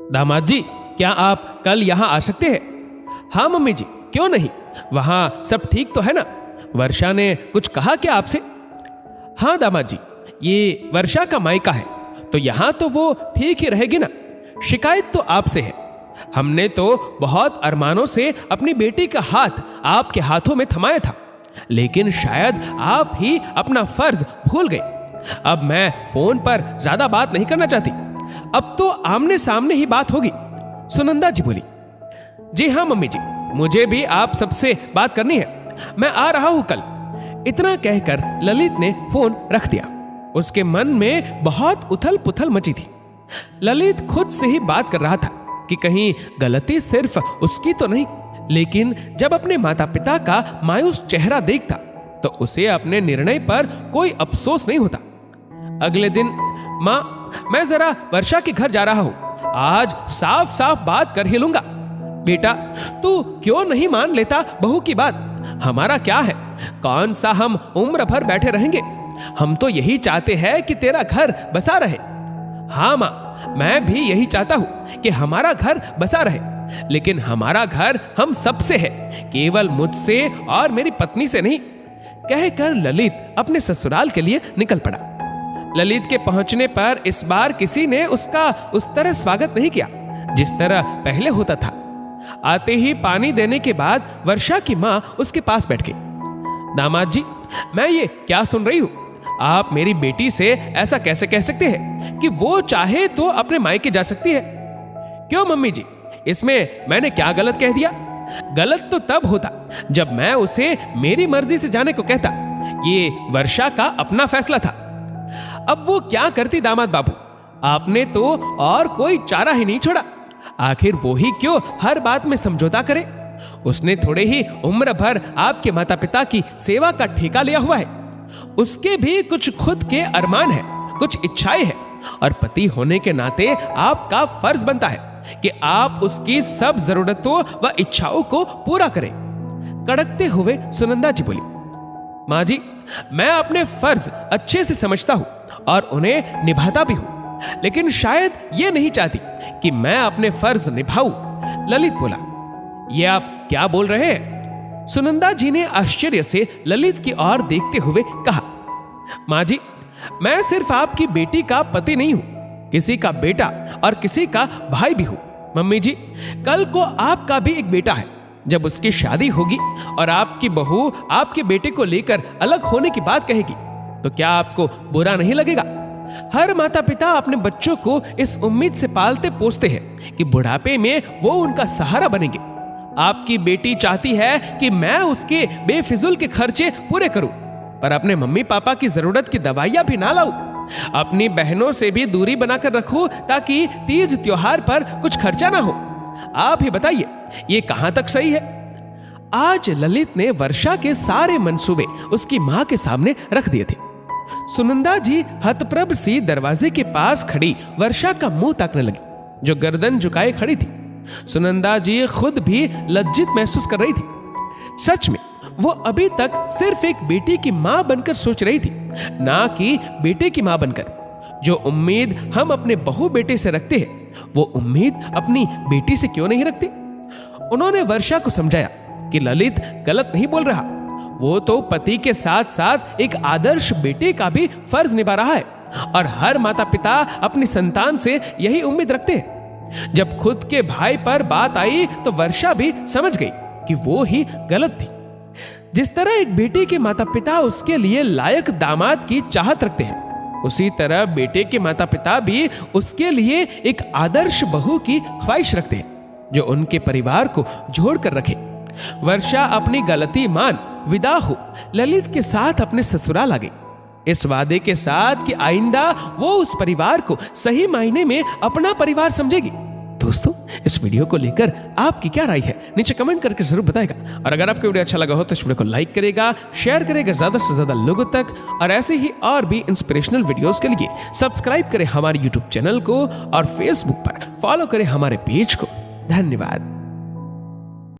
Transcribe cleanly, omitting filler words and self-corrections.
दामाद जी, क्या आप कल यहाँ आ सकते हैं? हाँ मम्मी जी, क्यों नहीं, वहाँ सब ठीक तो है ना? वर्षा ने कुछ कहा क्या आपसे? हाँ दामाद जी, ये वर्षा का मायका है, तो यहाँ तो वो ठीक ही रहेगी ना। शिकायत तो आपसे है। हमने तो बहुत अरमानों से अपनी बेटी का हाथ आपके हाथों में थमाया था, लेकिन शायद आप ही अपना फर्ज भूल गए। अब मैं फोन पर ज्यादा बात नहीं करना चाहती, अब तो आमने सामने ही बात होगी। सुनंदा जी बोली। जी हाँ मम्मी जी, मुझे भी आप सबसे बात करनी है, मैं आ रहा हूं कल। इतना कहकर ललित ने फोन रख दिया। उसके मन में बहुत उथल पुथल मची थी। ललित खुद से ही बात कर रहा था कि कहीं गलती सिर्फ उसकी तो नहीं, लेकिन जब अपने माता पिता का मायूस चेहरा देखता तो उसे अपने निर्णय पर कोई अफसोस नहीं होता। अगले दिन, माँ, मैं जरा वर्षा के घर जा रहा हूं, आज साफ साफ बात कर ही लूंगा। बेटा, तू क्यों नहीं मान लेता बहू की बात? हमारा क्या है, कौन सा हम उम्र भर बैठे रहेंगे? हम तो यही चाहते हैं कि तेरा घर बसा रहे। हाँ माँ, मैं भी यही चाहता हूं कि हमारा घर बसा रहे, लेकिन हमारा घर हम सबसे है, केवल मुझसे और मेरी पत्नी से नहीं। कहकर ललित अपने ससुराल के लिए निकल पड़ा। ललित के पहुंचने पर इस बार किसी ने उसका उस तरह स्वागत नहीं किया जिस तरह पहले होता था। आते ही पानी देने के बाद वर्षा की मां उसके पास बैठ गई। दामाद जी, मैं ये क्या सुन रही हूं? आप मेरी बेटी से ऐसा कैसे कह सकते हैं कि वो चाहे तो अपने मायके जा सकती है? क्यों मम्मी जी, इसमें मैंने क्या गलत कह दिया? गलत तो तब होता जब मैं उसे मेरी मर्जी से जाने को कहता। ये वर्षा का अपना फैसला था। अब वो क्या करती दामाद बाबू, आपने तो और कोई चारा ही नहीं छोड़ा। आखिर वो ही क्यों हर बात में समझौता करे? उसने थोड़े ही उम्र भर आपके माता पिता की सेवा का ठेका लिया हुआ है। उसके भी कुछ खुद के अरमान है, कुछ इच्छाएं हैं, और पति होने के नाते आपका फर्ज बनता है कि आप उसकी सब जरूरतों व इच्छाओं को पूरा करें। कड़कते हुए सुनंदा जी बोली। माँ जी, मैं अपने फर्ज अच्छे से समझता हूं और उन्हें निभाता भी हूं, लेकिन शायद ये नहीं चाहती कि मैं अपने फर्ज निभाऊं। ललित बोला। ये आप क्या बोल रहे हैं? सुनंदा जी ने आश्चर्य से ललित की ओर देखते हुए कहा। माँ जी, मैं सिर्फ आपकी बेटी का पति नहीं हूं, किसी का बेटा और किसी का भाई भी हूं। मम्मी जी, कल को आपका भी एक बेटा है। जब उसकी शादी होगी और आपकी बहू आपके बेटे को लेकर अलग होने की बात कहेगी, तो क्या आपको बुरा नहीं लगेगा? हर माता पिता अपने बच्चों को इस उम्मीद से पालते पोसते हैं कि बुढ़ापे में वो उनका सहारा बनेंगे। आपकी बेटी चाहती है कि मैं उसके बेफिजूल के खर्चे पूरे करूं, पर अपने मम्मी पापा की जरूरत की दवाइयां भी ना लाऊं। अपनी बहनों से भी दूरी बनाकर रखूं ताकि तीज त्योहार पर कुछ खर्चा ना हो। आप ही बताइए, ये कहां तक सही है? आज ललित ने वर्षा के सारे मंसूबे उसकी मां के सामने रख दिए थे। सुनंदा जी हतप्रभ सी दरवाजे के पास खड़ी वर्षा का मुंह ताकने लगी, जो गर्दन झुकाए खड़ी थी। सुनंदा जी खुद भी लज्जित महसूस कर रही थी। सच में वो अभी तक सिर्फ एक बेटी की मां बनकर सोच रही थी, ना कि बेटे की मां बनकर। जो उम्मीद हम अपने बहू बेटे से रखते हैं, वो उम्मीद अपनी बेटी से क्यों नहीं रखते? उन्होंने वर्षा को समझाया कि ललित गलत नहीं बोल रहा। वो तो पति के साथ साथ एक आदर्श बेटे का भी फर्ज निभा रहा है, और हर माता पिता अपनी संतान से यही उम्मीद रखते हैं। जब खुद के भाई पर बात आई तो वर्षा भी समझ गई कि वो ही गलत थी। जिस तरह एक बेटे के माता पिता उसके लिए लायक दामाद की चाहत रखते हैं, उसी तरह बेटे के माता पिता भी उसके लिए एक आदर्श बहू की ख्वाहिश रखते हैं, जो उनके परिवार को जोड़ कर रखे। वर्षा अपनी गलती मान विदा हो ललित के साथ अपने ससुराल आ गई, इस वादे के साथ कि आइंदा वो उस परिवार को सही मायने में अपना परिवार समझेगी। दोस्तों, इस वीडियो को लेकर आपकी क्या राय है, नीचे कमेंट करके जरूर बताएगा। और अगर आपको वीडियो अच्छा लगा हो तो इस वीडियो को लाइक करेगा, शेयर करेगा ज्यादा से ज्यादा लोगों तक, और ऐसे ही और भी इंस्पिरेशनल वीडियोस के लिए सब्सक्राइब करें हमारे यूट्यूब चैनल को और फेसबुक पर फॉलो करें हमारे पेज को। धन्यवाद।